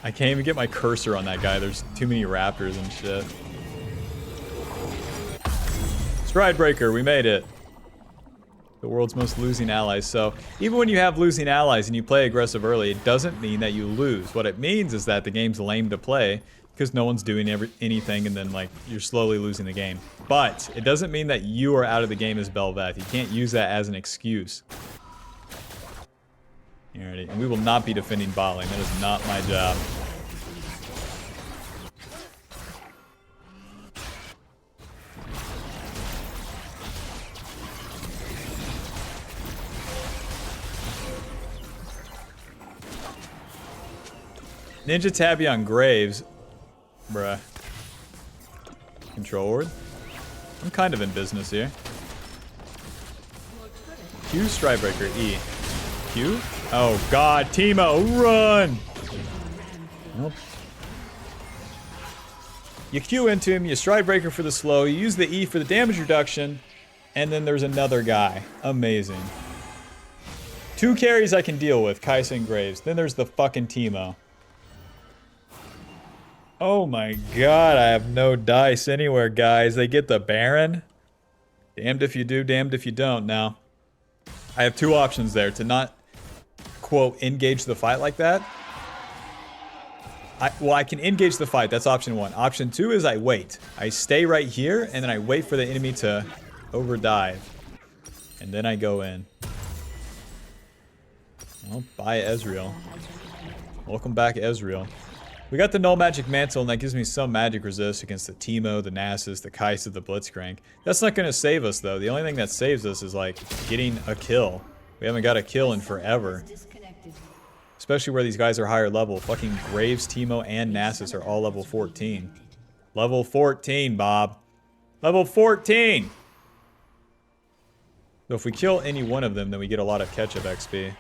I can't even get my cursor on that guy. There's too many raptors and shit. Stride Breaker, we made it. The world's most losing allies. So even when you have losing allies and you play aggressive early, it doesn't mean that you lose. What it means is that the game's lame to play because no one's doing anything, and then like you're slowly losing the game. But it doesn't mean that you are out of the game as Belveth. You can't use that as an excuse. Alrighty, and we will not be defending bot lane. That is not my job. Ninja Tabby on Graves. Bruh. Control ward. I'm kind of in business here. Q, Strikebreaker, E. Q? Oh god, Teemo, run! Nope. You Q into him, you Strikebreaker for the slow, you use the E for the damage reduction, and then there's another guy. Amazing. 2 carries I can deal with, Kai'Sa and Graves. Then there's the fucking Teemo. Oh my god, I have no dice anywhere, guys. They get the Baron. Damned if you do, damned if you don't. Now, I have 2 options there. To not, quote, engage the fight like that. Well, I can engage the fight. That's option 1. Option 2 is I wait. I stay right here, and then I wait for the enemy to overdive. And then I go in. Well, bye, Ezreal. Welcome back, Ezreal. We got the Null Magic Mantle, and that gives me some magic resist against the Teemo, the Nasus, the Kaisa, the Blitzcrank. That's not going to save us, though. The only thing that saves us is, like, getting a kill. We haven't got a kill in forever. Especially where these guys are higher level. Fucking Graves, Teemo, and Nasus are all level 14. Level 14, Bob. Level 14! So if we kill any one of them, then we get a lot of catch-up XP.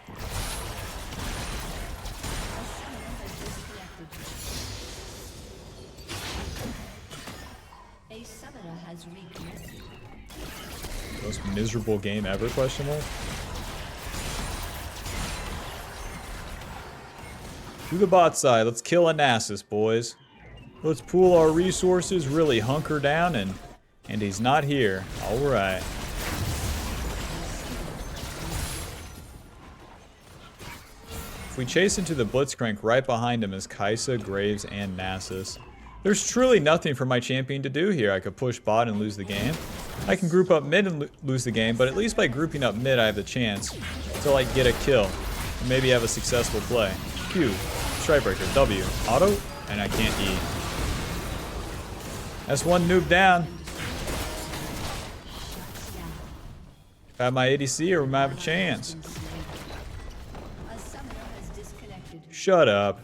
Most miserable game ever, question mark? To the bot side, let's kill a Nasus, boys. Let's pool our resources, really hunker down, and he's not here. Alright. If we chase into the Blitzcrank, right behind him is Kaisa, Graves, and Nasus. There's truly nothing for my champion to do here. I could push bot and lose the game. I can group up mid and lose the game, but at least by grouping up mid, I have the chance to, like, get a kill. And maybe have a successful play. Q, Strikebreaker, W, auto, and I can't E. That's 1 noob down. If I have my ADC, or we might have a chance. Shut up.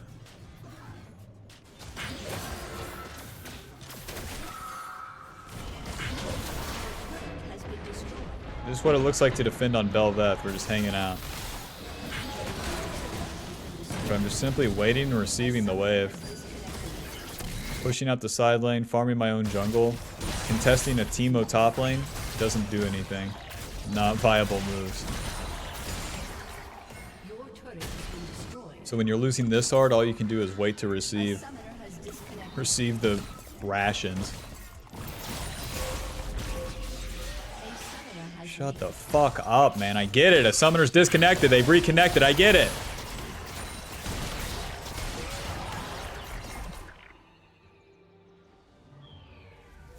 This is what it looks like to defend on Bel'veth. We're just hanging out. But I'm just simply waiting and receiving the wave. Pushing out the side lane, farming my own jungle. Contesting a Teemo top lane doesn't do anything. Not viable moves. So when you're losing this hard, all you can do is wait to receive the rations. Shut the fuck up, man. I get it. A summoner's disconnected. They've reconnected. I get it.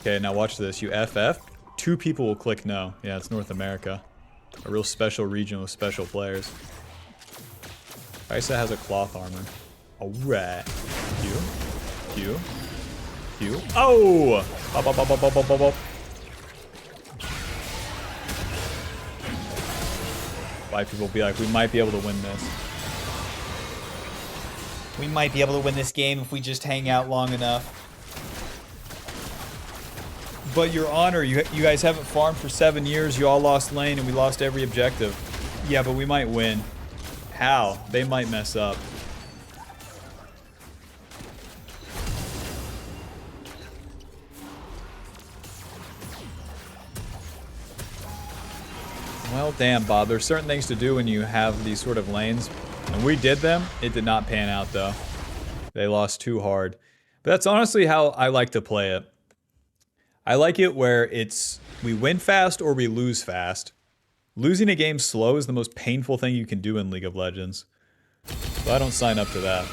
Okay, now watch this. You FF. 2 people will click no. Yeah, it's North America. A real special region with special players. Kaisa has a cloth armor. Alright. Q. Q. Q. Oh! Bop, bop, bop, bop, bop, bop, bop. Why people be like, we might be able to win this. We might be able to win this game if we just hang out long enough. But Your Honor, you guys haven't farmed for 7 years. You all lost lane and we lost every objective. Yeah, but we might win. How? They might mess up. Well, damn, Bob. There's certain things to do when you have these sort of lanes. And we did them. It did not pan out, though. They lost too hard. But that's honestly how I like to play it. I like it where it's we win fast or we lose fast. Losing a game slow is the most painful thing you can do in League of Legends. So I don't sign up to that.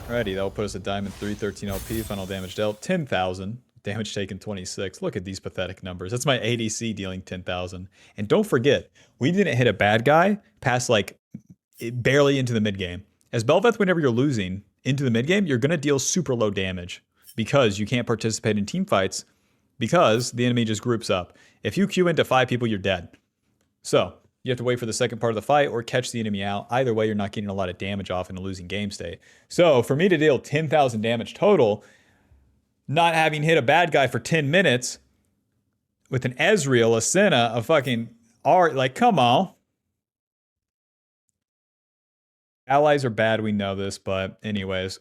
Alrighty, that'll put us at Diamond 3, 13 LP, final damage dealt, 10,000. Damage taken 26. Look at these pathetic numbers. That's my ADC dealing 10,000. And don't forget, we didn't hit a bad guy past like barely into the mid game. As Belveth, whenever you're losing into the mid game, you're going to deal super low damage because you can't participate in team fights because the enemy just groups up. If you queue into 5 people, you're dead. So you have to wait for the second part of the fight or catch the enemy out. Either way, you're not getting a lot of damage off in a losing game state. So for me to deal 10,000 damage total, not having hit a bad guy for 10 minutes with an Ezreal, a Senna, a fucking Art, like, come on. Allies are bad, we know this, but anyways.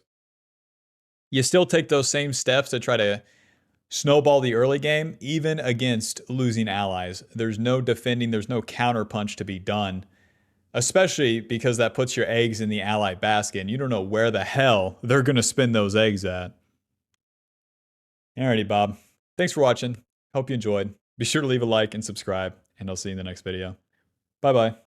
You still take those same steps to try to snowball the early game, even against losing allies. There's no defending, there's no counter punch to be done. Especially because that puts your eggs in the ally basket, and you don't know where the hell they're going to spin those eggs at. Alrighty, Bob. Thanks for watching. Hope you enjoyed. Be sure to leave a like and subscribe, and I'll see you in the next video. Bye-bye.